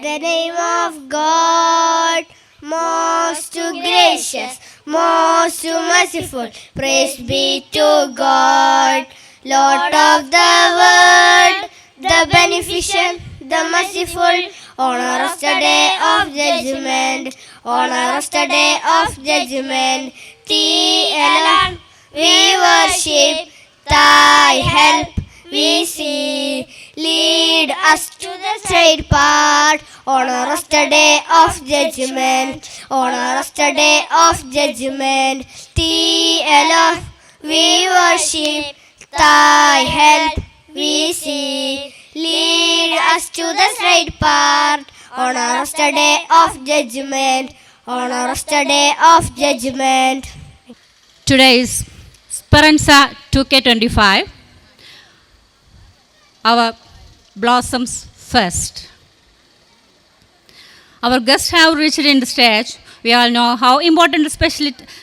the name of God, most gracious, most merciful. Praise be to God, Lord of the world, the beneficent, the merciful. Honor us the day of judgment, honor us the day of judgment. Thee alone we worship, Thy help we seek. Lead us to the straight path. Honor us the day of judgment, honor us the day of judgment. Thee alone we worship, Thy help we seek. Lead us to the straight path. Honor us the day of judgment, honor us the day of judgment. Today is Speranza 2K25. Our blossoms first. Our guests have reached in the stage. We all know how important the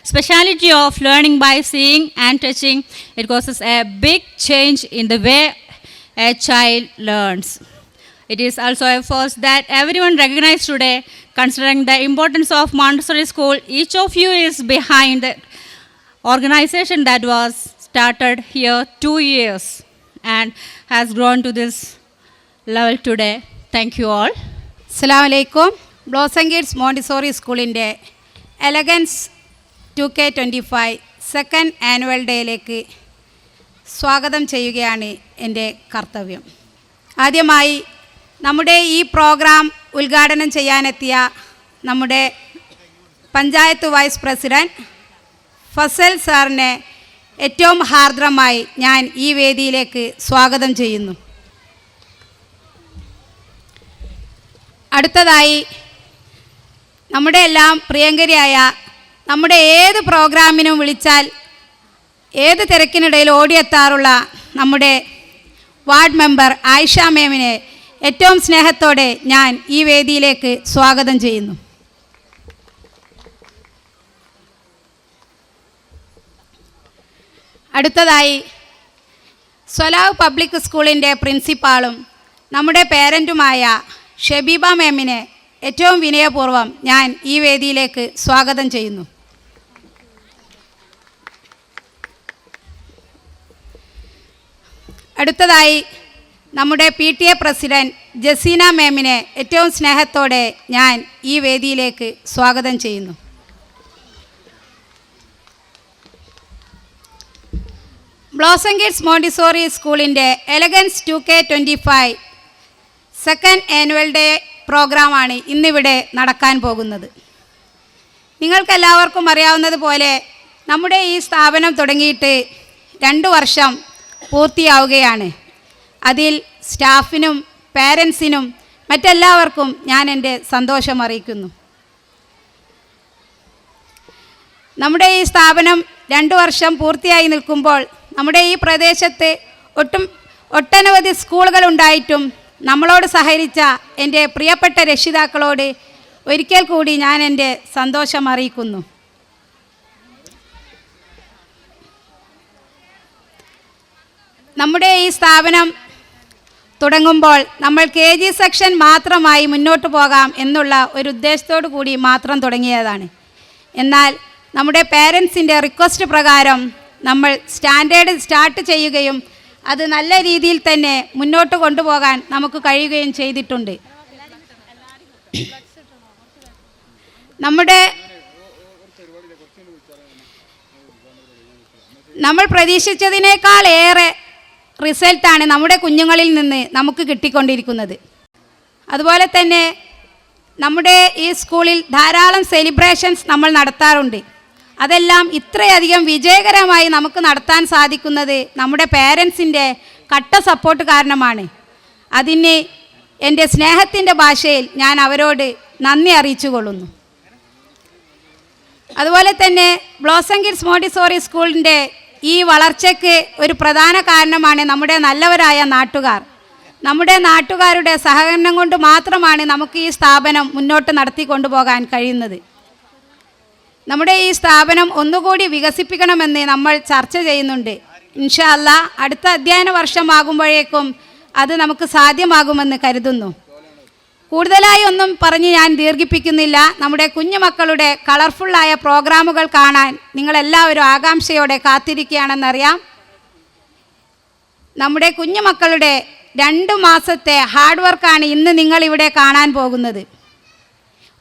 speciality of learning by seeing and touching. It causes a big change in the way a child learns. It is also a force that everyone recognizes today. Considering the importance of Montessori school, each of you is behind the organization that was started here 2 years and has grown to this level today. Thank you all. Assalamu alaikum. Blossom Kids Montessori സ്കൂളിൻ്റെ elegance 2K25 second annual ഡേയിലേക്ക് സ്വാഗതം ചെയ്യുകയാണ് എൻ്റെ കർത്തവ്യം. ആദ്യമായി നമ്മുടെ ഈ programme ഉദ്ഘാടനം ചെയ്യാനെത്തിയ നമ്മുടെ പഞ്ചായത്ത് വൈസ് പ്രസിഡൻറ്റ് ഫസൽ സാറിനെ ഏറ്റവും ഹാർദ്രമായി ഞാൻ ഈ വേദിയിലേക്ക് സ്വാഗതം ചെയ്യുന്നു. അടുത്തതായി നമ്മുടെ എല്ലാം പ്രിയങ്കരിയായ നമ്മുടെ ഏത് പ്രോഗ്രാമിനും വിളിച്ചാൽ ഏത് തിരക്കിനിടയിൽ ഓടിയെത്താറുള്ള നമ്മുടെ വാർഡ് മെമ്പർ ആയിഷ മേമിനെ ഏറ്റവും സ്നേഹത്തോടെ ഞാൻ ഈ വേദിയിലേക്ക് സ്വാഗതം ചെയ്യുന്നു. അടുത്തതായി സ്വലാവ് പബ്ലിക് സ്കൂളിൻ്റെ പ്രിൻസിപ്പാളും നമ്മുടെ പേരൻറ്റുമായ ഷബീബ മേമിനെ ഏറ്റവും വിനയപൂർവ്വം ഞാൻ ഈ വേദിയിലേക്ക് സ്വാഗതം ചെയ്യുന്നു. അടുത്തതായി നമ്മുടെ PTA പ്രസിഡൻറ്റ് ജസീന മേമിനെ ഏറ്റവും സ്നേഹത്തോടെ ഞാൻ ഈ വേദിയിലേക്ക് സ്വാഗതം ചെയ്യുന്നു. ബ്ലോസം കിഡ്സ് മോണ്ടിസോറി സ്കൂളിൻ്റെ elegance 2K25 second annual day പ്രോഗ്രാമാണ് ഇന്നിവിടെ നടക്കാൻ പോകുന്നത്. നിങ്ങൾക്കെല്ലാവർക്കും അറിയാവുന്നതുപോലെ നമ്മുടെ ഈ സ്ഥാപനം തുടങ്ങിയിട്ട് 2 വർഷം പൂർത്തിയാവുകയാണ്. അതിൽ സ്റ്റാഫിനും പേരൻസിനും മറ്റെല്ലാവർക്കും ഞാൻ എൻ്റെ സന്തോഷം അറിയിക്കുന്നു. നമ്മുടെ ഈ സ്ഥാപനം 2 വർഷം പൂർത്തിയായി നിൽക്കുമ്പോൾ നമ്മുടെ ഈ പ്രദേശത്ത് ഒട്ടനവധി സ്കൂളുകൾ ഉണ്ടായിട്ടും നമ്മളോട് സഹകരിച്ച എൻ്റെ പ്രിയപ്പെട്ട രക്ഷിതാക്കളോട് ഒരിക്കൽ കൂടി ഞാൻ എൻ്റെ സന്തോഷം അറിയിക്കുന്നു. നമ്മുടെ ഈ സ്ഥാപനം തുടങ്ങുമ്പോൾ നമ്മൾ KG സെക്ഷൻ മാത്രമായി മുന്നോട്ട് പോകാം എന്നുള്ള ഒരു ഉദ്ദേശത്തോടു കൂടി മാത്രം തുടങ്ങിയതാണ്. എന്നാൽ നമ്മുടെ പേരൻസിൻ്റെ റിക്വസ്റ്റ് പ്രകാരം നമ്മൾ സ്റ്റാൻഡേർഡ് സ്റ്റാർട്ട് ചെയ്യുകയും അത് നല്ല രീതിയിൽ തന്നെ മുന്നോട്ട് കൊണ്ടുപോകാൻ നമുക്ക് കഴിയുകയും ചെയ്തിട്ടുണ്ട്. നമ്മൾ പ്രതീക്ഷിച്ചതിനേക്കാൾ ഏറെ റിസൾട്ടാണ് നമ്മുടെ കുഞ്ഞുങ്ങളിൽ നിന്ന് നമുക്ക് കിട്ടിക്കൊണ്ടിരിക്കുന്നത്. അതുപോലെ തന്നെ നമ്മുടെ ഈ സ്കൂളിൽ ധാരാളം സെലിബ്രേഷൻസ് നമ്മൾ നടത്താറുണ്ട്. അതെല്ലാം ഇത്രയധികം വിജയകരമായി നമുക്ക് നടത്താൻ സാധിക്കുന്നത് നമ്മുടെ പേരൻസിൻ്റെ കട്ട സപ്പോർട്ട് കാരണമാണ്. അതിന് എൻ്റെ സ്നേഹത്തിൻ്റെ ഭാഷയിൽ ഞാൻ അവരോട് നന്ദി അറിയിച്ചു കൊള്ളുന്നു. അതുപോലെ തന്നെ ബ്ലോസം കിഡ്സ് മോണ്ടിസോറി സ്കൂളിൻ്റെ ഈ വളർച്ചയ്ക്ക് ഒരു പ്രധാന കാരണമാണ് നമ്മുടെ നല്ലവരായ നാട്ടുകാർ. നമ്മുടെ നാട്ടുകാരുടെ സഹകരണം കൊണ്ട് മാത്രമാണ് നമുക്ക് ഈ സ്ഥാപനം മുന്നോട്ട് നടത്തിക്കൊണ്ടുപോകാൻ കഴിയുന്നത്. നമ്മുടെ ഈ സ്ഥാപനം ഒന്നുകൂടി വികസിപ്പിക്കണമെന്ന് നമ്മൾ ചർച്ച ചെയ്യുന്നുണ്ട്. ഇൻഷാ അല്ലാ അടുത്ത അധ്യയന വർഷമാകുമ്പോഴേക്കും അത് നമുക്ക് സാധ്യമാകുമെന്ന് കരുതുന്നു. കൂടുതലായി ഒന്നും പറഞ്ഞ് ഞാൻ ദീർഘിപ്പിക്കുന്നില്ല. നമ്മുടെ കുഞ്ഞുമക്കളുടെ കളർഫുള്ളായ പ്രോഗ്രാമുകൾ കാണാൻ നിങ്ങളെല്ലാവരും ആകാംക്ഷയോടെ കാത്തിരിക്കുകയാണെന്നറിയാം. നമ്മുടെ കുഞ്ഞുമക്കളുടെ 2 മാസത്തെ ഹാർഡ് വർക്കാണ് ഇന്ന് നിങ്ങളിവിടെ കാണാൻ പോകുന്നത്.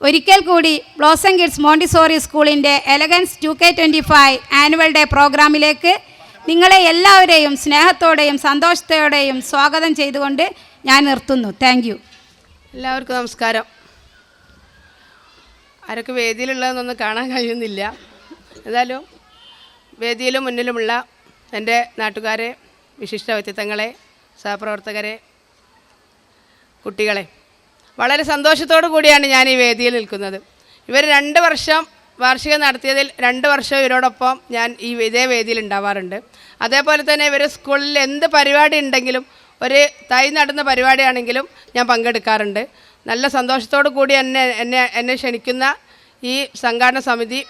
ഒരിക്കൽ കൂടി ബ്ലോസം കിഡ്സ് മോണ്ടിസോറി സ്കൂളിൻ്റെ എലഗൻസ് 2K25 ആനുവൽ ഡേ പ്രോഗ്രാമിലേക്ക് നിങ്ങളെ എല്ലാവരെയും സ്നേഹത്തോടെയും സന്തോഷത്തോടെയും സ്വാഗതം ചെയ്തുകൊണ്ട് ഞാൻ നിർത്തുന്നു. Thank you. എല്ലാവർക്കും നമസ്കാരം. ആരൊക്കെ വേദിയിലുള്ളതെന്നൊന്നും കാണാൻ കഴിയുന്നില്ല. ഏതായാലും വേദിയിലും മുന്നിലുമുള്ള എൻ്റെ നാട്ടുകാരെ, വിശിഷ്ട വ്യക്തിത്വങ്ങളെ, സഹപ്രവർത്തകരെ, കുട്ടികളെ, വളരെ സന്തോഷത്തോടു കൂടിയാണ് ഞാൻ ഈ വേദിയിൽ നിൽക്കുന്നത്. ഇവർ 2 വർഷം വാർഷികം നടത്തിയതിൽ 2 വർഷം ഇവരോടൊപ്പം ഞാൻ ഇതേ വേദിയിൽ ഉണ്ടാവാറുണ്ട്. അതേപോലെ തന്നെ ഇവർ സ്കൂളിൽ എന്ത് പരിപാടി ഉണ്ടെങ്കിലും, ഒരു തൈ നടുന്ന പരിപാടിയാണെങ്കിലും ഞാൻ പങ്കെടുക്കാറുണ്ട്. നല്ല സന്തോഷത്തോടു കൂടി എന്നെ ക്ഷണിക്കുന്ന ഈ സംഘാടന സമിതി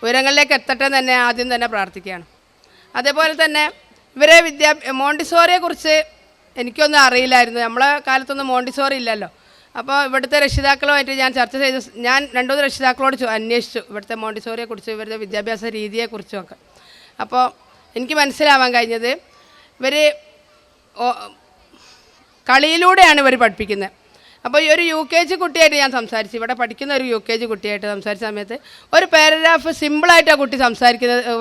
ഉയരങ്ങളിലേക്ക് എത്തട്ടെ എന്ന് തന്നെ ആദ്യം തന്നെ പ്രാർത്ഥിക്കുകയാണ്. അതേപോലെ തന്നെ ഇവരെ മോണ്ടിസോറിയെക്കുറിച്ച് എനിക്കൊന്നും അറിയില്ലായിരുന്നു. നമ്മളെ കാലത്തൊന്നും മോണ്ടിസോറി ഇല്ലല്ലോ. അപ്പോൾ ഇവിടുത്തെ രക്ഷിതാക്കളുമായിട്ട് ഞാൻ ചർച്ച ചെയ്ത് ഞാൻ 2-3 രക്ഷിതാക്കളോട് അന്വേഷിച്ചു ഇവിടുത്തെ മോണ്ടിസോറിയെക്കുറിച്ച്, ഇവരുടെ വിദ്യാഭ്യാസ രീതിയെക്കുറിച്ചുമൊക്കെ. അപ്പോൾ എനിക്ക് മനസ്സിലാവാൻ കഴിഞ്ഞത് ഇവർ കളിയിലൂടെയാണ് ഇവർ പഠിപ്പിക്കുന്നത്. അപ്പോൾ ഈ ഒരു UKG കുട്ടിയായിട്ട് ഞാൻ സംസാരിച്ചു. ഇവിടെ പഠിക്കുന്ന ഒരു UKG കുട്ടിയായിട്ട് സംസാരിച്ച സമയത്ത് ഒരു പാരഗ്രാഫ് സിമ്പിളായിട്ട് ആ കുട്ടി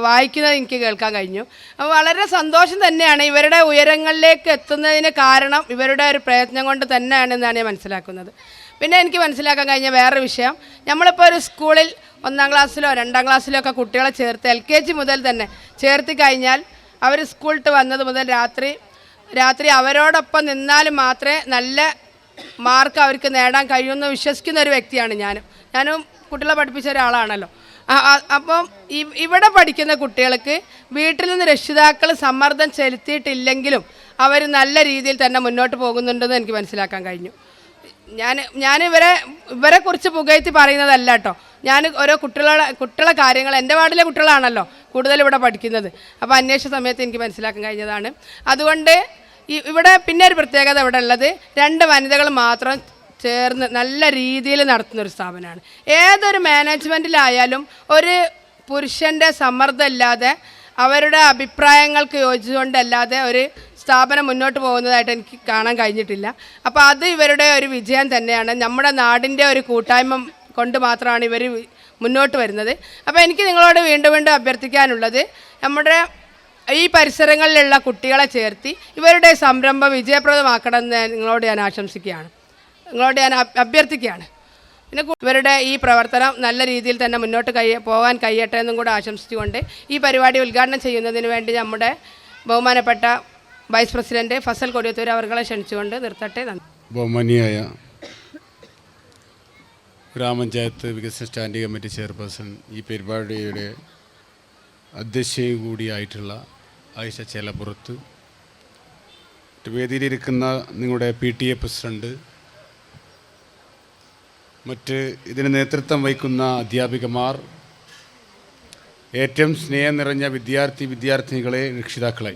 വായിക്കുന്നത് എനിക്ക് കേൾക്കാൻ കഴിഞ്ഞു. അപ്പോൾ വളരെ സന്തോഷം തന്നെയാണ്. ഇവരുടെ ഉയരങ്ങളിലേക്ക് എത്തുന്നതിന് കാരണം ഇവരുടെ ഒരു പ്രയത്നം കൊണ്ട് തന്നെയാണെന്നാണ് ഞാൻ മനസ്സിലാക്കുന്നത്. പിന്നെ എനിക്ക് മനസ്സിലാക്കാൻ കഴിഞ്ഞ വേറൊരു വിഷയം, നമ്മളിപ്പോൾ ഒരു സ്കൂളിൽ 1-ാം ക്ലാസ്സിലോ 2-ാം ക്ലാസ്സിലോ ഒക്കെ കുട്ടികളെ ചേർത്ത് LKG മുതൽ തന്നെ ചേർത്തി കഴിഞ്ഞാൽ അവർ സ്കൂളിട്ട് വന്നത് മുതൽ രാത്രി അവരോടൊപ്പം നിന്നാൽ മാത്രമേ നല്ല മാർക്ക് അവർക്ക് നേടാൻ കഴിയുമെന്ന് വിശ്വസിക്കുന്ന ഒരു വ്യക്തിയാണ് ഞാനും കുട്ടികളെ പഠിപ്പിച്ച ഒരാളാണല്ലോ. അപ്പം ഇവിടെ പഠിക്കുന്ന കുട്ടികൾക്ക് വീട്ടിൽ നിന്ന് രക്ഷിതാക്കൾ സമ്മർദ്ദം ചെലുത്തിയിട്ടില്ലെങ്കിലും അവർ നല്ല രീതിയിൽ തന്നെ മുന്നോട്ട് പോകുന്നുണ്ടെന്ന് എനിക്ക് മനസ്സിലാക്കാൻ കഴിഞ്ഞു. ഞാൻ ഇവരെ കുറിച്ച് പുകഴ്ത്തി പറയുന്നതല്ല കേട്ടോ. ഞാൻ ഓരോ കുട്ടികളെ കാര്യങ്ങൾ, എൻ്റെ വാർഡിലെ കുട്ടികളാണല്ലോ കൂടുതൽ ഇവിടെ പഠിക്കുന്നത്. അപ്പോൾ അന്വേഷിച്ച സമയത്ത് എനിക്ക് മനസ്സിലാക്കാൻ കഴിഞ്ഞതാണ്. അതുകൊണ്ട് ഇവിടെ പിന്നെ ഒരു പ്രത്യേകത ഇവിടെ ഉള്ളത് 2 വനിതകൾ മാത്രം ചേർന്ന് നല്ല രീതിയിൽ നടത്തുന്നൊരു സ്ഥാപനമാണ്. ഏതൊരു മാനേജ്മെൻറ്റിലായാലും ഒരു പുരുഷൻ്റെ സമ്മർദ്ദം ഇല്ലാതെ, അവരുടെ അഭിപ്രായങ്ങൾക്ക് യോജിച്ചുകൊണ്ടല്ലാതെ ഒരു സ്ഥാപനം മുന്നോട്ട് പോകുന്നതായിട്ട് എനിക്ക് കാണാൻ കഴിഞ്ഞിട്ടില്ല. അപ്പോൾ അത് ഇവരുടെ ഒരു വിജയം തന്നെയാണ്. നമ്മുടെ നാടിൻ്റെ ഒരു കൂട്ടായ്മ കൊണ്ട് മാത്രമാണ് ഇവർ മുന്നോട്ട് വരുന്നത്. അപ്പോൾ എനിക്ക് നിങ്ങളോട് വീണ്ടും അഭ്യർത്ഥിക്കാനുള്ളത്, നമ്മുടെ ഈ പരിസരങ്ങളിലുള്ള കുട്ടികളെ ചേർത്തി ഇവരുടെ സംരംഭം വിജയപ്രദമാക്കണമെന്ന് നിങ്ങളോട് ഞാൻ ആശംസിക്കുകയാണ്, നിങ്ങളോട് ഞാൻ അഭ്യർത്ഥിക്കുകയാണ്. പിന്നെ ഇവരുടെ ഈ പ്രവർത്തനം നല്ല രീതിയിൽ തന്നെ മുന്നോട്ട് പോകാൻ കഴിയട്ടെ എന്നും കൂടെ ആശംസിച്ചുകൊണ്ട് ഈ പരിപാടി ഉദ്ഘാടനം ചെയ്യുന്നതിന് വേണ്ടി നമ്മുടെ ബഹുമാനപ്പെട്ട വൈസ് പ്രസിഡന്റ് ഫസൽ കൊടിയത്തൂർ അവർകളെ ക്ഷണിച്ചുകൊണ്ട് നിർത്തട്ടെ. നന്ദി. ബഹുമാനിയായ ഗ്രാമപഞ്ചായത്ത് വികസന സ്റ്റാൻഡിംഗ് കമ്മിറ്റി ചെയർപേഴ്സൺ, ഈ പരിപാടിയുടെ അധ്യക്ഷയും കൂടിയായിട്ടുള്ള ആയിഷ ചേലപ്പുറത്ത്, വേദിയിലിരിക്കുന്ന നിങ്ങളുടെ PTA പ്രസിഡന്റ്, മറ്റ് ഇതിന് നേതൃത്വം വഹിക്കുന്ന അധ്യാപികമാർ, ഏറ്റവും സ്നേഹം നിറഞ്ഞ വിദ്യാർത്ഥിനികളെ, രക്ഷിതാക്കളെ,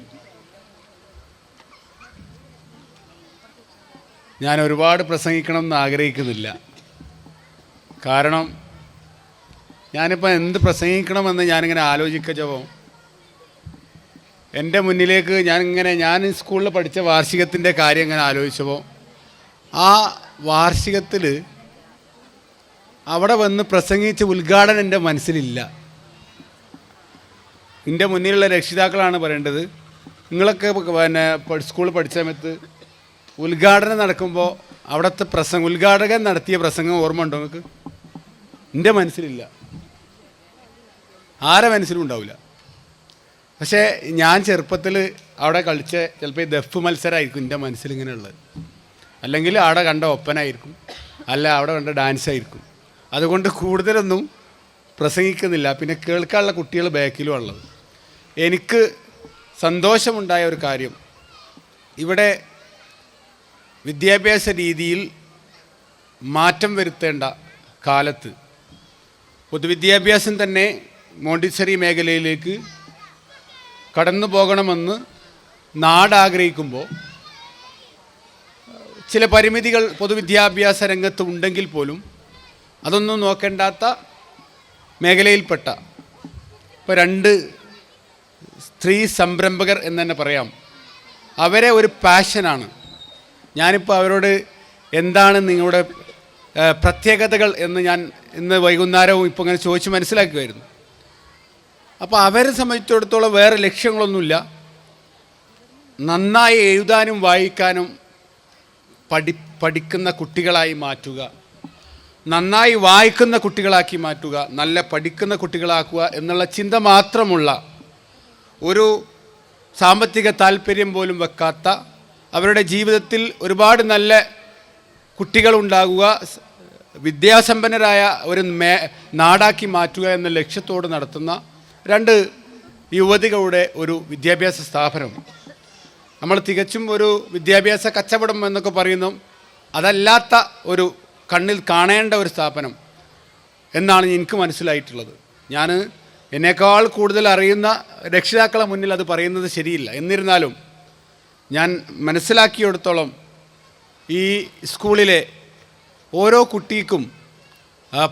ഞാൻ ഒരുപാട് പ്രസംഗിക്കണമെന്ന് ആഗ്രഹിക്കുന്നില്ല. കാരണം ഞാനിപ്പോൾ എന്ത് പ്രസംഗിക്കണമെന്ന് ഞാനിങ്ങനെ ആലോചിക്കച്ചപ്പോൾ എൻ്റെ മുന്നിലേക്ക് ഞാൻ സ്കൂളിൽ പഠിച്ച വാർഷികത്തിൻ്റെ കാര്യം ഇങ്ങനെ ആലോചിച്ചപ്പോൾ, ആ വാർഷികത്തിൽ അവിടെ വന്ന് പ്രസംഗിച്ച ഉദ്ഘാടനം എൻ്റെ മനസ്സിലില്ല. എൻ്റെ മുന്നിലുള്ള രക്ഷിതാക്കളാണ് പറയേണ്ടത്. നിങ്ങളൊക്കെ സ്കൂളിൽ പഠിച്ച സമയത്ത് ഉദ്ഘാടനം നടക്കുമ്പോൾ അവിടുത്തെ ഉദ്ഘാടകൻ നടത്തിയ പ്രസംഗം ഓർമ്മ ഉണ്ടോ നിങ്ങൾക്ക്? എൻ്റെ മനസ്സിലില്ല, ആരെ മനസ്സിലും ഉണ്ടാവില്ല. പക്ഷേ ഞാൻ ചെറുപ്പത്തിൽ അവിടെ കളിച്ച ചിലപ്പോൾ ഈ ദഫ് മത്സരമായിരിക്കും എൻ്റെ മനസ്സിലിങ്ങനെ ഉള്ളത്, അല്ലെങ്കിൽ അവിടെ കണ്ട ഒപ്പനായിരിക്കും, അല്ല അവിടെ കണ്ട ഡാൻസ് ആയിരിക്കും. അതുകൊണ്ട് കൂടുതലൊന്നും പ്രസംഗിക്കുന്നില്ല. പിന്നെ കേൾക്കാനുള്ള കുട്ടികൾ ബാക്കിലും ഉള്ളത്. എനിക്ക് സന്തോഷമുണ്ടായ ഒരു കാര്യം, ഇവിടെ വിദ്യാഭ്യാസ രീതിയിൽ മാറ്റം വരുത്തേണ്ട കാലത്ത് പൊതുവിദ്യാഭ്യാസം തന്നെ മോണ്ടിസറി മേഖലയിലേക്ക് കടന്നു പോകണമെന്ന് നാടാഗ്രഹിക്കുമ്പോൾ ചില പരിമിതികൾ പൊതുവിദ്യാഭ്യാസ രംഗത്ത് ഉണ്ടെങ്കിൽ പോലും അതൊന്നും നോക്കേണ്ടാത്ത മേഖലയിൽപ്പെട്ട ഇപ്പോൾ 2 സ്ത്രീ സംരംഭകർ എന്ന് തന്നെ പറയാം. അവരെ ഒരു പാഷനാണ്. ഞാനിപ്പോൾ അവരോട് എന്താണ് നിങ്ങളുടെ പ്രത്യേകതകൾ എന്ന് ഞാൻ ഇന്ന് വൈകുന്നേരവും ഇപ്പോൾ ഇങ്ങനെ ചോദിച്ച് മനസ്സിലാക്കുമായിരുന്നു. അപ്പോൾ അവരെ സംബന്ധിച്ചിടത്തോളം വേറെ ലക്ഷ്യങ്ങളൊന്നുമില്ല. നന്നായി എഴുതാനും വായിക്കാനും പഠിക്കുന്ന കുട്ടികളായി മാറ്റുക, നന്നായി വായിക്കുന്ന കുട്ടികളാക്കി മാറ്റുക, നല്ല പഠിക്കുന്ന കുട്ടികളാക്കുക എന്നുള്ള ചിന്ത മാത്രമുള്ള, ഒരു സാമ്പത്തിക താല്പര്യം പോലും വെക്കാത്ത, അവരുടെ ജീവിതത്തിൽ ഒരുപാട് നല്ല കുട്ടികളുണ്ടാകുക, വിദ്യാസമ്പന്നരായ ഒരു നാടാക്കി മാറ്റുക എന്ന ലക്ഷ്യത്തോട് നടത്തുന്ന 2 യുവതികളുടെ ഒരു വിദ്യാഭ്യാസ സ്ഥാപനം. നമ്മൾ തികച്ചും ഒരു വിദ്യാഭ്യാസ കച്ചവടം എന്നൊക്കെ പറയുന്നു, അതല്ലാത്ത ഒരു കണ്ണിൽ കാണേണ്ട ഒരു സ്ഥാപനം എന്നാണ് എനിക്ക് മനസ്സിലായിട്ടുള്ളത്. ഞാൻ എന്നേക്കാൾ കൂടുതൽ അറിയുന്ന രക്ഷിതാക്കളെ മുന്നിൽ അത് പറയുന്നത് ശരിയില്ല. എന്നിരുന്നാലും ഞാൻ മനസ്സിലാക്കിയെടുത്തോളം ഈ സ്കൂളിലെ ഓരോ കുട്ടിക്കും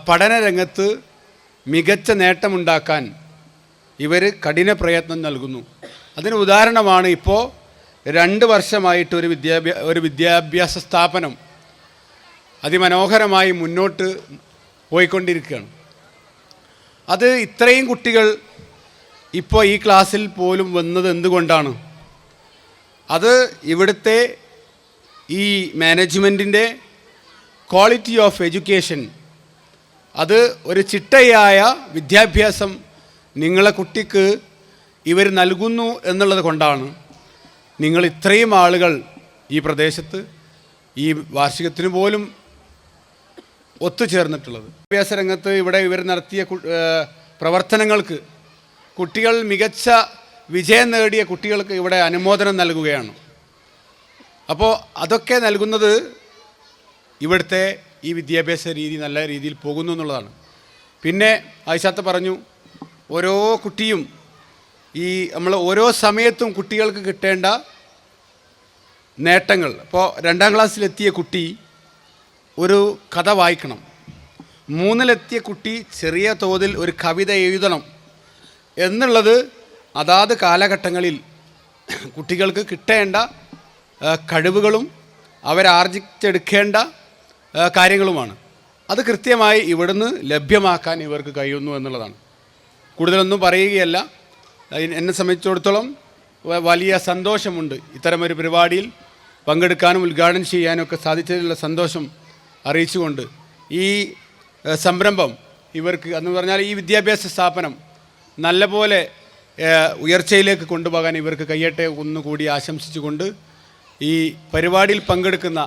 പഠനരംഗത്ത് മികച്ച നേട്ടമുണ്ടാക്കാൻ ഇവർ കഠിന പ്രയത്നം നൽകുന്നു. അതിന് ഉദാഹരണമാണ് ഇപ്പോൾ 2 വർഷമായിട്ട് ഒരു വിദ്യാഭ്യാസ സ്ഥാപനം അതിമനോഹരമായി മുന്നോട്ട് പോയിക്കൊണ്ടിരിക്കുകയാണ്. അത് ഇത്രയും കുട്ടികൾ ഇപ്പോൾ ഈ ക്ലാസ്സിൽ പോലും വന്നത് എന്തുകൊണ്ടാണ്? അത് ഇവിടുത്തെ ഈ മാനേജ്മെൻറ്റിൻ്റെ ക്വാളിറ്റി ഓഫ് എഡ്യൂക്കേഷൻ, അത് ഒരു ചിട്ടയായ വിദ്യാഭ്യാസം നിങ്ങളെ കുട്ടിക്ക് ഇവർ നൽകുന്നു എന്നുള്ളത് കൊണ്ടാണ് നിങ്ങൾ ഇത്രയും ആളുകൾ ഈ പ്രദേശത്ത് ഈ വാർഷികത്തിന് പോലും ഒത്തുചേർന്നിട്ടുള്ളത്. വിദ്യാഭ്യാസ രംഗത്ത് ഇവിടെ ഇവർ നടത്തിയ പ്രവർത്തനങ്ങൾക്ക് കുട്ടികൾ മികച്ച വിജയം നേടിയ കുട്ടികൾക്ക് ഇവിടെ അനുമോദനം നൽകുകയാണ്. അപ്പോൾ അതൊക്കെ നൽകുന്നത് ഇവിടുത്തെ ഈ വിദ്യാഭ്യാസ രീതി നല്ല രീതിയിൽ പോകുന്നു എന്നുള്ളതാണ്. പിന്നെ ആയിഷാത്ത പറഞ്ഞു, ഓരോ കുട്ടിയും നമ്മൾ ഓരോ സമയത്തും കുട്ടികൾക്ക് കിട്ടേണ്ട നേട്ടങ്ങൾ. ഇപ്പോൾ 2ാം ക്ലാസ്സിലെത്തിയ കുട്ടി ഒരു കഥ വായിക്കണം, 3ലെത്തിയ കുട്ടി ചെറിയ തോതിൽ ഒരു കവിത എഴുതണം എന്നുള്ളത് അതാത് കാലഘട്ടങ്ങളിൽ കുട്ടികൾക്ക് കിട്ടേണ്ട കഴിവുകളും അവരാർജിച്ചെടുക്കേണ്ട കാര്യങ്ങളുമാണ്. അത് കൃത്യമായി ഇവിടുന്ന് ലഭ്യമാക്കാൻ ഇവർക്ക് കഴിയുന്നു എന്നുള്ളതാണ്. കൂടുതലൊന്നും പറയുകയല്ല. എന്നെ സംബന്ധിച്ചിടത്തോളം വലിയ സന്തോഷമുണ്ട് ഇത്തരമൊരു പരിപാടിയിൽ പങ്കെടുക്കാനും ഉദ്ഘാടനം ചെയ്യാനും ഒക്കെ സാധിച്ചതിലുള്ള സന്തോഷം അറിയിച്ചുകൊണ്ട് ഈ സംരംഭം ഇവർക്ക് എന്ന് പറഞ്ഞാൽ ഈ വിദ്യാഭ്യാസ സ്ഥാപനം നല്ലപോലെ ഉയർച്ചയിലേക്ക് കൊണ്ടുപോകാൻ ഇവർക്ക് കഴിയട്ടെ ഒന്നുകൂടി ആശംസിച്ചുകൊണ്ട് ഈ പരിപാടിയിൽ പങ്കെടുക്കുന്ന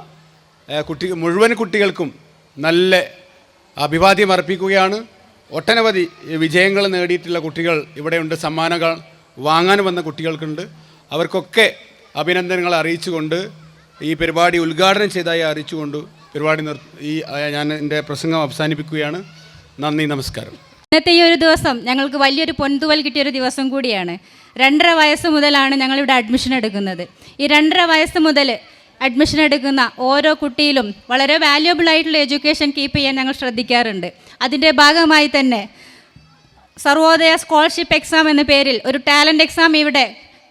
മുഴുവൻ കുട്ടികൾക്കും നല്ല അഭിവാദ്യം അർപ്പിക്കുകയാണ്. ഒട്ടനവധി വിജയങ്ങൾ നേടിയിട്ടുള്ള കുട്ടികൾ ഇവിടെയുണ്ട്, സമ്മാനങ്ങൾ വാങ്ങാൻ വന്ന കുട്ടികൾക്കുണ്ട്. അവർക്കൊക്കെ അഭിനന്ദനങ്ങൾ അറിയിച്ചുകൊണ്ട് ഈ പരിപാടി ഉദ്ഘാടനം ചെയ്തതായി അറിയിച്ചുകൊണ്ട് പരിപാടി ഞാൻ എൻ്റെ പ്രസംഗം അവസാനിപ്പിക്കുകയാണ്. നന്ദി, നമസ്കാരം. ഇന്നത്തെ ഈ ഒരു ദിവസം ഞങ്ങൾക്ക് വലിയൊരു പൊൻതുവൽ കിട്ടിയൊരു ദിവസം കൂടിയാണ്. 2.5 വയസ്സ് മുതലാണ് ഞങ്ങളിവിടെ അഡ്മിഷൻ എടുക്കുന്നത്. ഈ 2.5 വയസ്സ് മുതൽ അഡ്മിഷൻ എടുക്കുന്ന ഓരോ കുട്ടിയിലും വളരെ വാല്യുബിൾ ആയിട്ടുള്ള എഡ്യൂക്കേഷൻ കീപ്പ് ചെയ്യാൻ ഞങ്ങൾ ശ്രദ്ധിക്കാറുണ്ട്. അതിൻ്റെ ഭാഗമായി തന്നെ സർവോദയ സ്കോളർഷിപ്പ് എക്സാം എന്ന പേരിൽ ഒരു ടാലൻറ്റ് എക്സാം ഇവിടെ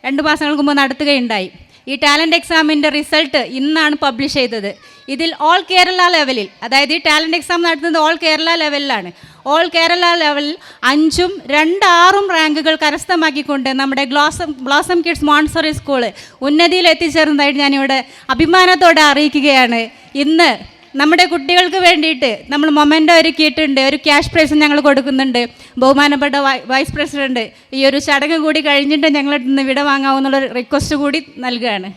2 മാസങ്ങൾക്ക് മുമ്പ് നടത്തുകയുണ്ടായി. ഈ ടാലൻറ്റ് എക്സാമിൻ്റെ റിസൾട്ട് ഇന്നാണ് പബ്ലിഷ് ചെയ്തത്. ഇതിൽ ഓൾ കേരള ലെവലിൽ, അതായത് ഈ ടാലൻറ്റ് എക്സാം നടത്തുന്നത് ഓൾ കേരള ലെവലിലാണ്. ഓൾ കേരള ലെവലിൽ 5ഉം 2, 6ഉം റാങ്കുകൾ കരസ്ഥമാക്കിക്കൊണ്ട് നമ്മുടെ ബ്ലോസം കിഡ്സ് മോൺസറി സ്കൂള് ഉന്നതിയിൽ എത്തിച്ചേർന്നതായിട്ട് ഞാനിവിടെ അഭിമാനത്തോടെ അറിയിക്കുകയാണ്. ഇന്ന് നമ്മുടെ കുട്ടികൾക്ക് വേണ്ടിയിട്ട് നമ്മൾ മൊമെൻ്റോ ഒരുക്കിയിട്ടുണ്ട്. ഒരു ക്യാഷ് പ്രൈസും ഞങ്ങൾ കൊടുക്കുന്നുണ്ട്. ബഹുമാനപ്പെട്ട വൈസ് പ്രസിഡൻറ്റ് ഈ ഒരു ചടങ്ങ് കൂടി കഴിഞ്ഞിട്ട് ഞങ്ങളുടെ ഇന്ന് വിട വാങ്ങാവുന്നുള്ള റിക്വസ്റ്റ് കൂടി നൽകുകയാണ്.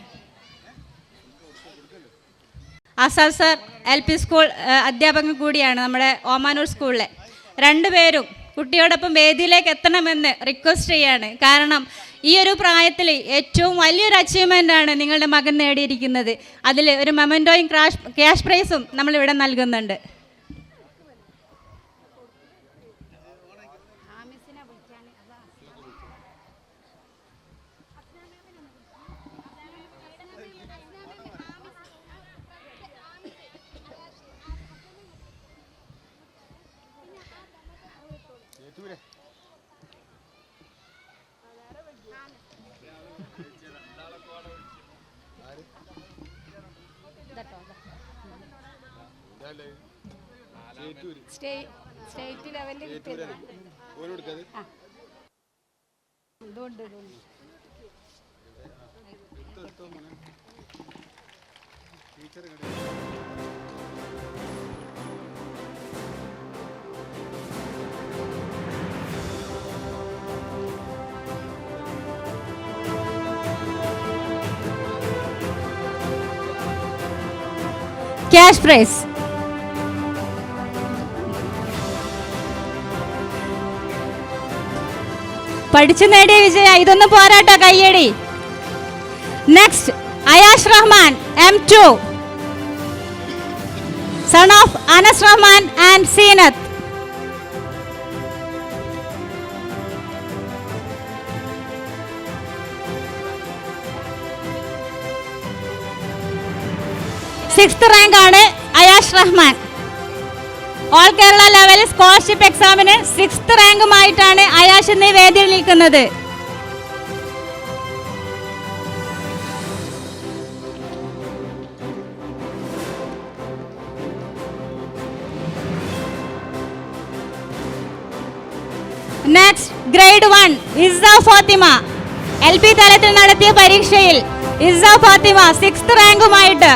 ആസാദ് സർ LP സ്കൂൾ അധ്യാപകൻ കൂടിയാണ് നമ്മുടെ ഓമാനൂർ സ്കൂളിലെ. 2 പേരും കുട്ടിയോടൊപ്പം വേദിയിലേക്ക് എത്തണമെന്ന് റിക്വസ്റ്റ് ചെയ്യാണ്. കാരണം ഈ ഒരു പ്രായത്തിൽ ഏറ്റവും വലിയൊരു അച്ചീവ്മെൻ്റാണ് നിങ്ങളുടെ മകൻ നേടിയിരിക്കുന്നത്. അതിൽ ഒരു മൊമെൻ്റോയും ക്യാഷ് പ്രൈസും നമ്മളിവിടെ നൽകുന്നുണ്ട്. സ്റ്റേറ്റ് ലെവലിൽ കിട്ടിയത്. Cash prize. പഠിച്ചു നേടിയ വിജയ, ഇതൊന്നും പോരാട്ടോ, കയ്യടി. Next Ayaash Rahman, M2, son of Anas Rahman and Seenat. Sixth rank ആണ് Ayaash Rahman. All Kerala level scholarship എക്സാമിന് 6th റാങ്കുമായിട്ടാണ് അയാഷ് ഇന്ന് വേദിയിൽ നിൽക്കുന്നത്. Next grade 1 Izza Fathima. LP തലത്തിൽ നടത്തിയ പരീക്ഷയിൽ ഇസ്സ ഫാത്തിമ 6th റാങ്കുമായിട്ട്.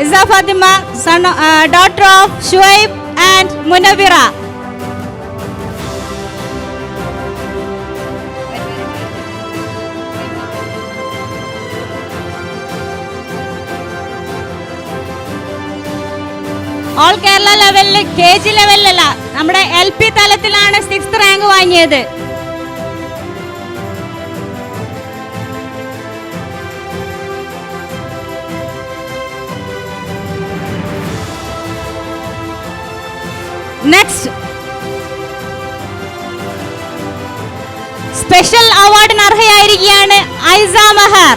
Izza Fatima, daughter of Shuaib and Munawira. All Kerala ലെവലിൽ KG ലെവലിലല്ല, നമ്മുടെ LP തലത്തിലാണ് 6th റാങ്ക് വാങ്ങിയത്. നെക്സ്റ്റ് സ്പെഷ്യൽ അവാർഡിന് അർഹയായിരിക്കുകയാണ് ഐസ മഹർ.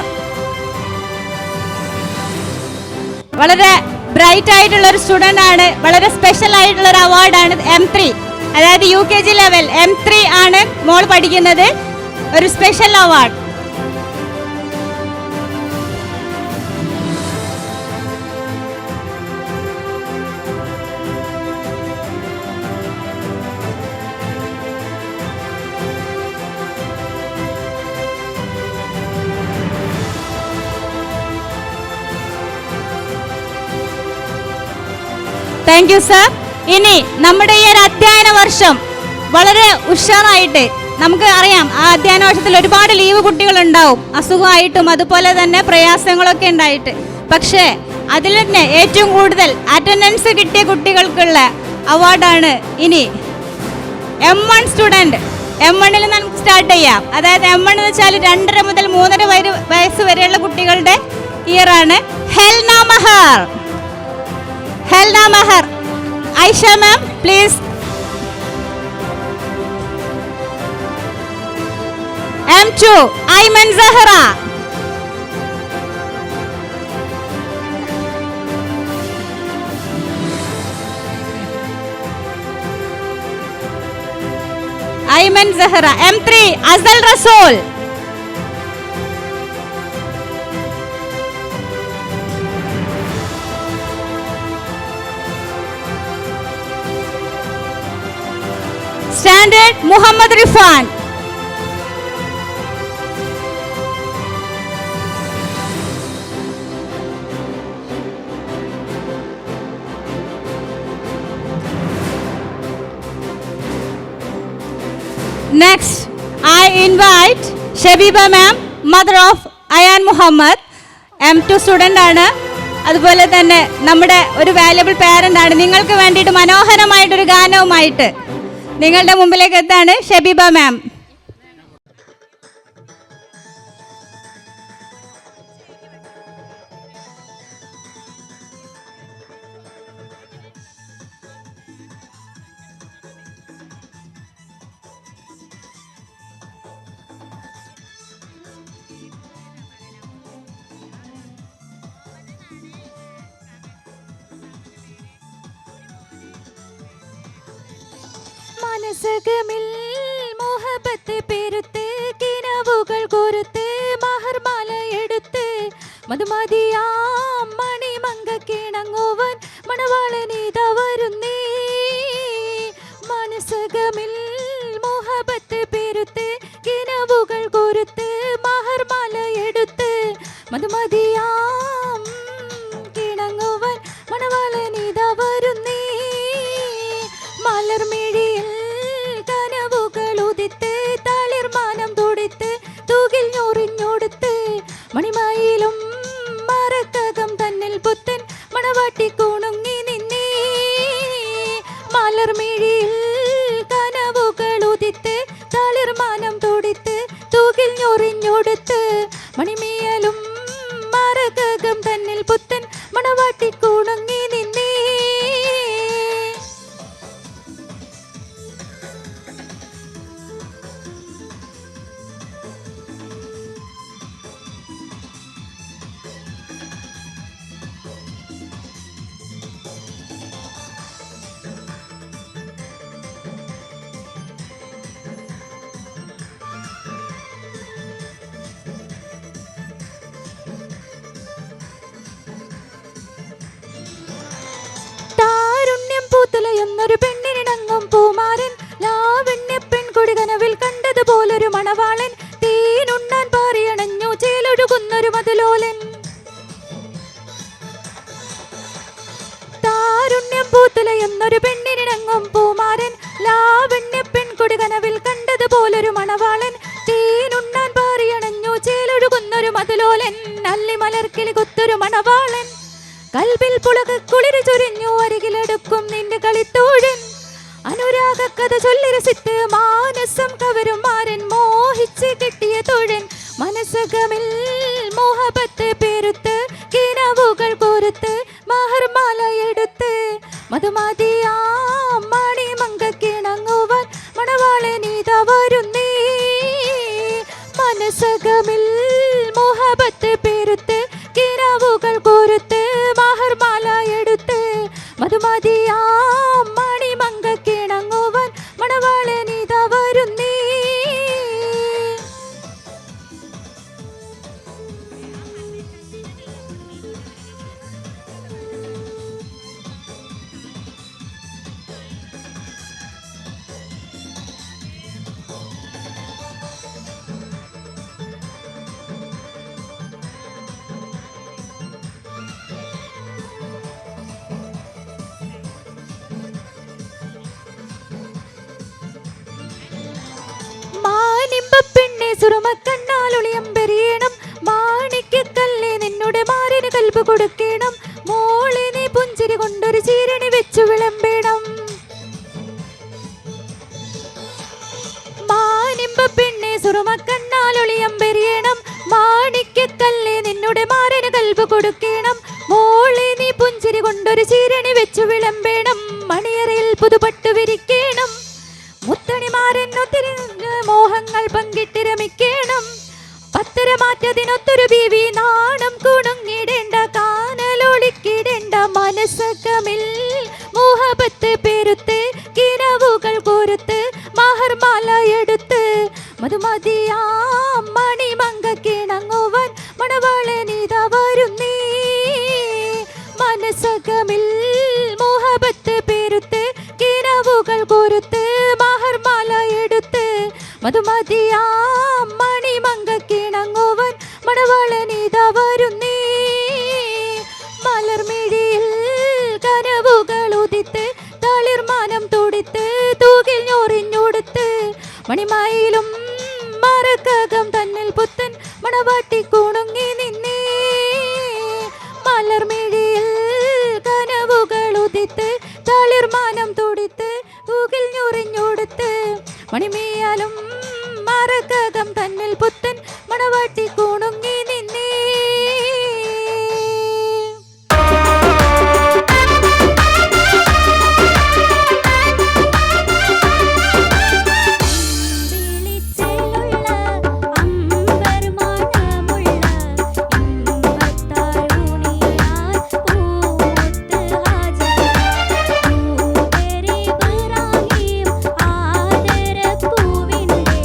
വളരെ ബ്രൈറ്റ് ആയിട്ടുള്ള ഒരു സ്റ്റുഡൻ്റ് ആണ്. വളരെ സ്പെഷ്യൽ ആയിട്ടുള്ള ഒരു അവാർഡാണ് M3, അതായത് UKG ലെവൽ M3 ആണ് മോൾ പഠിക്കുന്നത്. ഒരു special award. Thank you sir. ഇനി നമ്മുടെ ഈ ഒരു അധ്യയന വർഷം വളരെ ഉഷാറായിട്ട്, നമുക്ക് അറിയാം ആ അധ്യയന വർഷത്തിൽ ഒരുപാട് ലീവ് കുട്ടികളുണ്ടാവും, അസുഖമായിട്ടും അതുപോലെ തന്നെ പ്രയാസങ്ങളൊക്കെ ഉണ്ടായിട്ട്. പക്ഷേ അതിൽ തന്നെ ഏറ്റവും കൂടുതൽ അറ്റൻഡൻസ് കിട്ടിയ കുട്ടികൾക്കുള്ള അവാർഡാണ് ഇനി M1 സ്റ്റുഡൻറ്റ്. M1ൽ നമുക്ക് സ്റ്റാർട്ട് ചെയ്യാം. അതായത് M1 എന്ന് വെച്ചാൽ 2.5 മുതൽ 3.5 വയസ്സ് വരെയുള്ള കുട്ടികളുടെ ഇയറാണ്. ഹെൽന മഹർ. Helna Mahar. Aisha ma'am, please. M2, Ayman Zahra. Ayman Zahra. M3, Azal Rasool. Standard Muhammad Rifan. Next, I invite Shabiba ma'am, mother of Ayan Muhammad, M2 student ആണ്. അതുപോലെ തന്നെ നമ്മുടെ ഒരു വാല്യബിൾ പാരൻ്റ് ആണ്. നിങ്ങൾക്ക് വേണ്ടിയിട്ട് മനോഹരമായിട്ടൊരു ഗാനവുമായിട്ട് നിങ്ങളുടെ മുമ്പിലേക്ക് എത്താണ് ഷബീബ മാം. മനസകമിൽ മോഹബത്ത് പെരുത്ത് കിനവുകൾ കൊരുത്ത് മഹർമാല എടുത്ത് മധുമതിയാം മണിമങ്ക കിണങ്ങുവൻ മണവാളൻ എന്നൊരു പെണ്ണിനിണങ്ങും പൂമാരൻ, ലാവണ്യ പെൺകൊടി കനവിൽ കണ്ടതുപോലൊരു മണവാളൻ, തീനുണ്ണാൻ പാറിയണഞ്ഞു ചേലൊഴുകുന്നൊരു മധുലോലൻ. താരുണ്യം പൂത്തല എന്നൊരു പെണ്ണിനിണങ്ങും പൂമാരൻ, ലാവണ്യ പെൺകൊടി കനവിൽ കണ്ടതുപോലൊരു മണവാളൻ, തീനുണ്ണാൻ പാറിയണഞ്ഞു ചേലൊഴുകുന്നൊരു മധുലോലൻ. അല്ലിമലർക്കിളി കൊത്തൊരു മണവാളൻ, കൽബിൽ പുളക കുളിര് ചൊരിഞ്ഞു അരികിലെടുക്കും നിന്റെ കളിത്തോഴൻ. അനുരാഗ കഥ ചൊല്ലി രസിത്ത് മാനസം കവരും മാരൻ, മോഹിച്ച് കെട്ടിയ തോഴൻ. മനസ്സകമിൽ മോഹബത്ത് പേരുത്ത് കിനാവുകൾ കോരുത്ത് മഹർമാല എടുത്ത് മധുമതിയാ മണിമങ്കക്കിണങ്ങുവാൻ മണവാളനീത വരുന്നേ. മനസ്സകമിൽ മോഹബത്ത് പേരുത്ത് കിനാവുകൾ കോരുത്ത് മഹർമാല എടുത്ത് മധുമതിയാ മണിമങ്കക്കിണങ്ങുവാൻ മണവാളനീത വരുന്നേ. പെണ്ണെ സുറുമക്കണ്ണാലൊളിയം പെരിയണം, മാണിക്കല്ലേ നിന്നുടെ മാറിന് കൽപ്പ് കൊടുക്കണം, മോളെ നീ പുഞ്ചിരി കൊണ്ടൊരു ചീരണി വെച്ചു വിളമ്പേണം. മാനിമ്പ പെണ്ണെ സുറുമക്കണ്ണാലൊളിയം പെരിയണം, മാണിക്കല്ലേ നിന്നുടെ മാറിന് കൽപ്പ് കൊടുക്കണം, മോളെ നീ പുഞ്ചിരി കൊണ്ടൊരു ചീരണി വെച്ചു വിളമ്പേണം. മണിയറയിൽ പുതുപട്ടു വിരിക്കണം, മുത്തണിമാരൻ ഒത്തിരി മോഹങ്ങൾ പങ്കിട്ടിരമിക്കണം. പത്തര മാറ്റതിനൊത്തൊരു ബീവി നാണം കുണുങ്ങിടേണ്ട കാനലൊളിക്കിടേണ്ട. മനസ്സകമിൽ മോഹബത്ത് പേരുത്ത് കിനാവുകൾ കോരുത്ത് മഹർമാല എടുത്ത് മധുമതിയാ മണിമങ്കക്കിണങ്ങുവാൻ മണവാളനീത വരുന്നേ. മനസ്സകമിൽ മോഹബത്ത് പേരുത്ത് കിനാവുകൾ കോരുത്ത് മഹർമാല എടുത്ത് മധുമതിയാ മണിമങ്കക്കിണങ്ങുവാൻ മണവാളനീത വരുന്നേ. മലർമിഴിയിൽ കനവുകൾ ഉദിത്ത് തളിർമാനം തുടിത്ത് തൂകിൽ ഞൊറിഞ്ഞുടുത്ത് മണിമയിലും മറക്കകം തന്നിൽ പുത്തൻ മണവാട്ടി കുണുങ്ങി നിന്നേ. മലർമിഴിയിൽ കനവുകൾ ഉദിത്ത് തളിർമാനം തുടിത്ത് തൂകിൽ ഞൊറിഞ്ഞുടുത്ത് മണിമേയാലും മറക്കകം തന്നിൽ പുത്തൻ മണവാട്ടി കുണുങ്ങി നിന്നേ. പൂവിൻ്റെ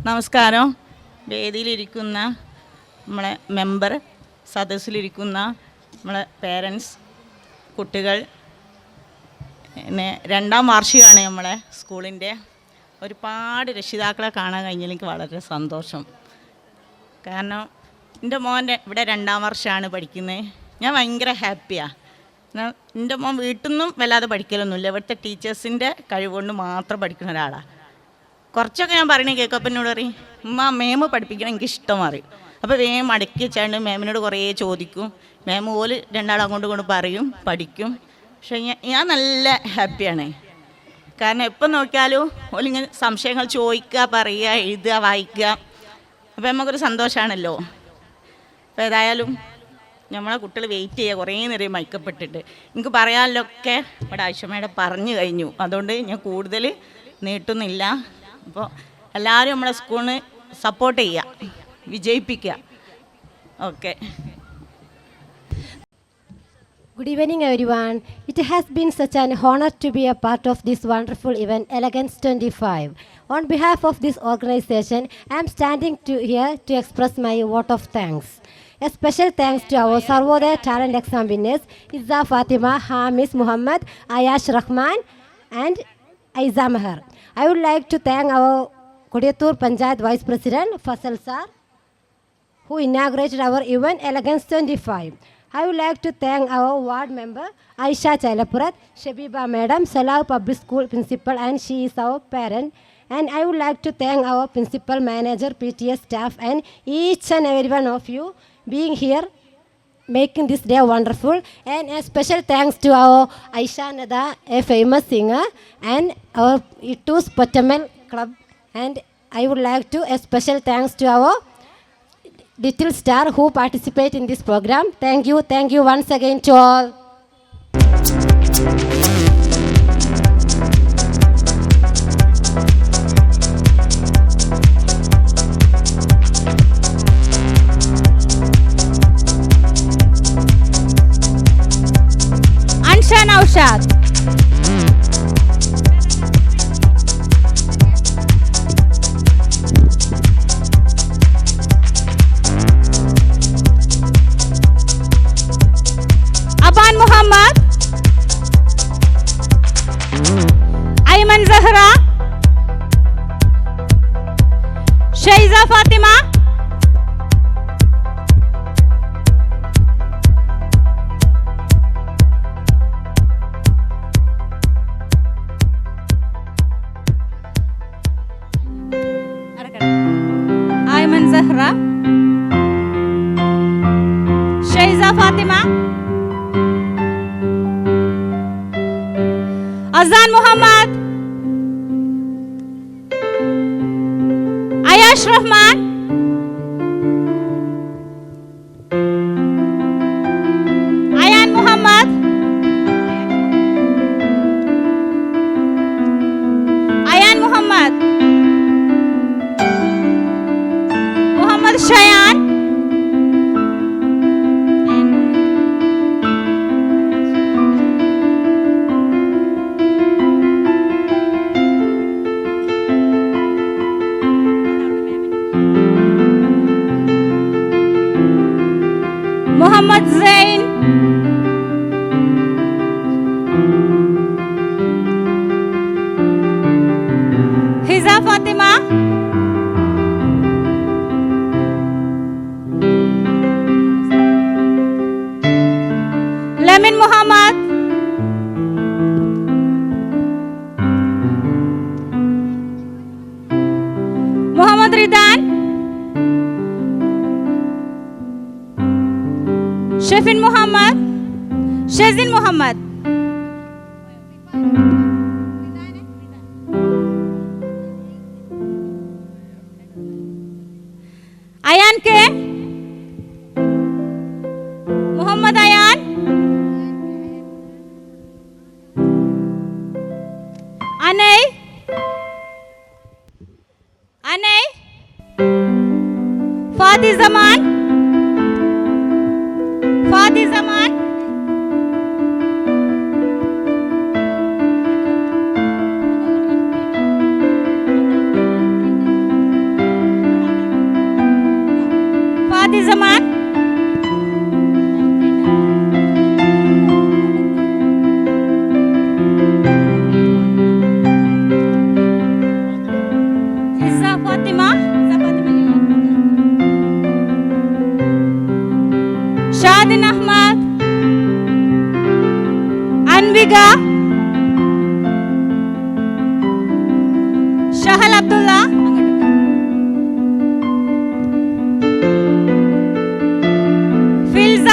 നമസ്കാരം. വേദിയിലിരിക്കുന്ന നമ്മളെ മെമ്പർ, സദസ്സിലിരിക്കുന്ന നമ്മളെ പേരൻസ്, കുട്ടികൾ, പിന്നെ 2ാം വാർഷികമാണ് നമ്മളെ സ്കൂളിൻ്റെ. ഒരുപാട് രക്ഷിതാക്കളെ കാണാൻ കഴിഞ്ഞതിൽ എനിക്ക് വളരെ സന്തോഷം. കാരണം എൻ്റെ മോൻ ഇവിടെ 2ാം വർഷമാണ് പഠിക്കുന്നത്. ഞാൻ ഭയങ്കര ഹാപ്പിയാണ്. എൻ്റെ മോൻ വീട്ടിൽ നിന്നും വല്ലാതെ പഠിക്കലൊന്നുമില്ല. ഇവിടുത്തെ ടീച്ചേഴ്സിൻ്റെ കഴിവുകൊണ്ട് മാത്രം പഠിക്കുന്ന ഒരാളാണ്. കുറച്ചൊക്കെ ഞാൻ പറയണേ കേൾക്കും. അപ്പം എന്നോട് പറയും, മേമ് പഠിപ്പിക്കണം എനിക്ക് ഇഷ്ടം അറിയും. അപ്പോൾ വേഗം മടക്കി വെച്ചാണ്ട് മേമിനോട് കുറേ ചോദിക്കും. മേമ് പോലും 2 അങ്ങോട്ട് കൊണ്ട് പറയും, പഠിക്കും. പക്ഷേ ഞാൻ നല്ല ഹാപ്പിയാണ്. കാരണം എപ്പം നോക്കിയാലും ഓലിങ്ങനെ സംശയങ്ങൾ ചോദിക്കുക, പറയുക, എഴുതുക, വായിക്കുക. അപ്പോൾ നമുക്കൊരു സന്തോഷമാണല്ലോ. അപ്പോൾ ഏതായാലും നമ്മളെ കുട്ടികൾ വെയിറ്റ് ചെയ്യുക. കുറേ നേരം മയക്കപ്പെട്ടിട്ട് എനിക്ക് പറയാനൊക്കെ ഇവിടെ ആയിഷമ്മയുടെ പറഞ്ഞു കഴിഞ്ഞു. അതുകൊണ്ട് ഞാൻ കൂടുതൽ നീട്ടുന്നില്ല. അപ്പോൾ എല്ലാവരും നമ്മളെ സ്കൂളിന് സപ്പോർട്ട് ചെയ്യുക, വിജയിപ്പിക്കുക. Okay. Good evening, everyone. It has been such an honor to be a part of this wonderful event, Elegance 25. On behalf of this organization, I am standing here to express my vote of thanks. A special thanks to our Sarvodaya Talent Exam winners, Izza Fatima, Hamis Muhammad, Ayash Rahman, and Aiza Mahar. I would like to thank our Kodiyattur Panchayat Vice President, Fasal Sir, who inaugurated our event, Elegance 25. I would like to thank our ward member Aisha Chalapurat, Shabiba Madam, Salau Public School Principal, and she is our parent. And I would like to thank our principal, manager, PTA staff, and each and every one of you being here, making this day wonderful. And a special thanks to our Aisha Nada, a famous singer, and our Itus Potamel Club. And I would like to a special thanks to our little star who participate in this program. Thank you once again to all. Ansha Naushad. Aban Muhammad, Ayman Zahra, Shaiza Fatima, Ayman Zahra, Shaiza Fatima, Azan Muhammad, Ayash Rahman, Ayan Muhammad, Ayan Muhammad, Muhammad Shayan, Muhammad Zain, Hiza Fatima, Lamin Muhammad, Muhammad Ridan, Shafin Muhammad, Shazin Muhammad, Ayan K, Muhammad Ayan, Anay, Fadi Zaman, Abdulla, Filza,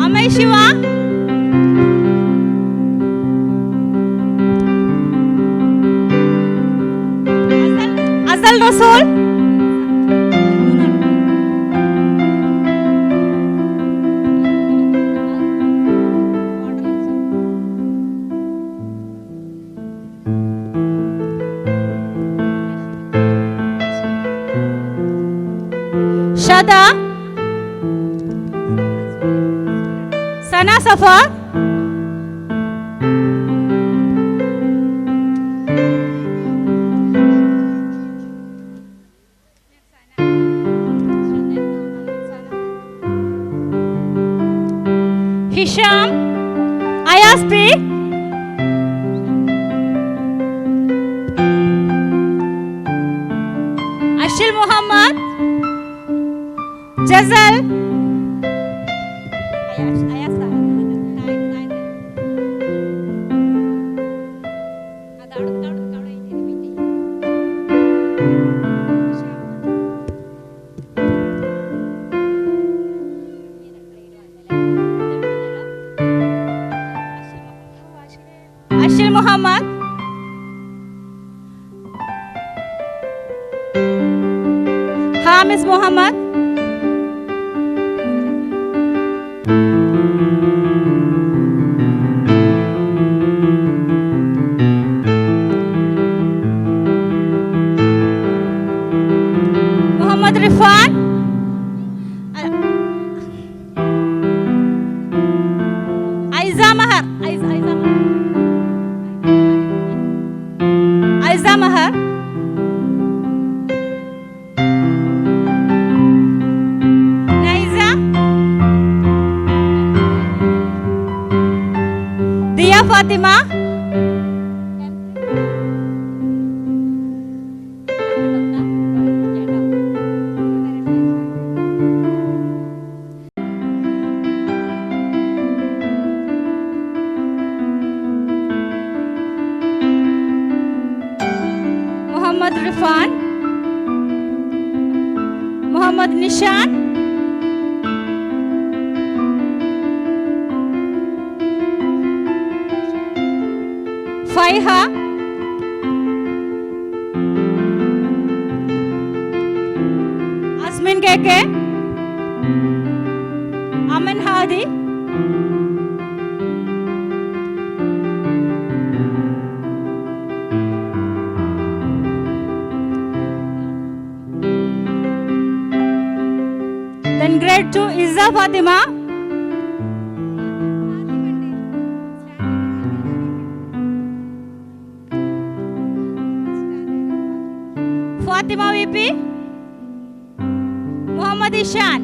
Amay Shiva, Asal Rasool, Shada, Sana Safar, Hisham, Ayaz P, Ashil Muhammad, Jasal, Ashil Muhammad, Hamis Muhammad, Muhammad Rifan, Aisa Mahar, Aisa Mahar, Naisa, Diya Fathima, Muhammad Rifan, Muhammad Nishan, Faiha, Asmin K K, Aman Hadi, then grade 2 Izza Fatima, Fatima VP, Muhammad Ishan,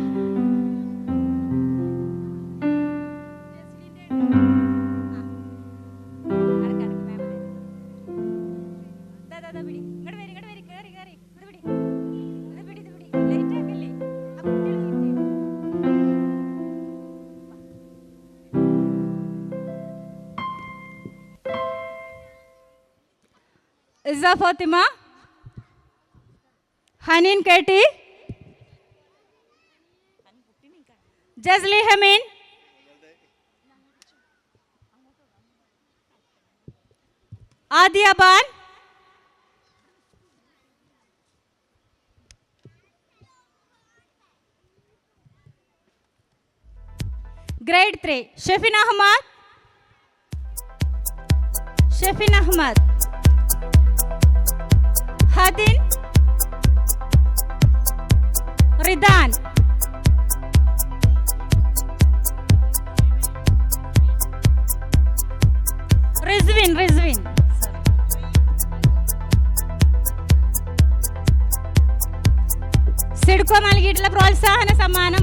Izza Fatima, Hanin Katie, Jazli Hamin, Adia Ban, Grade 3 Shafin Ahmad, Shafin Ahmad, Hadin, Ridan, Rizwin, SIDCO നൽകിയിട്ടുള്ള പ്രോത്സാഹന സമ്മാനം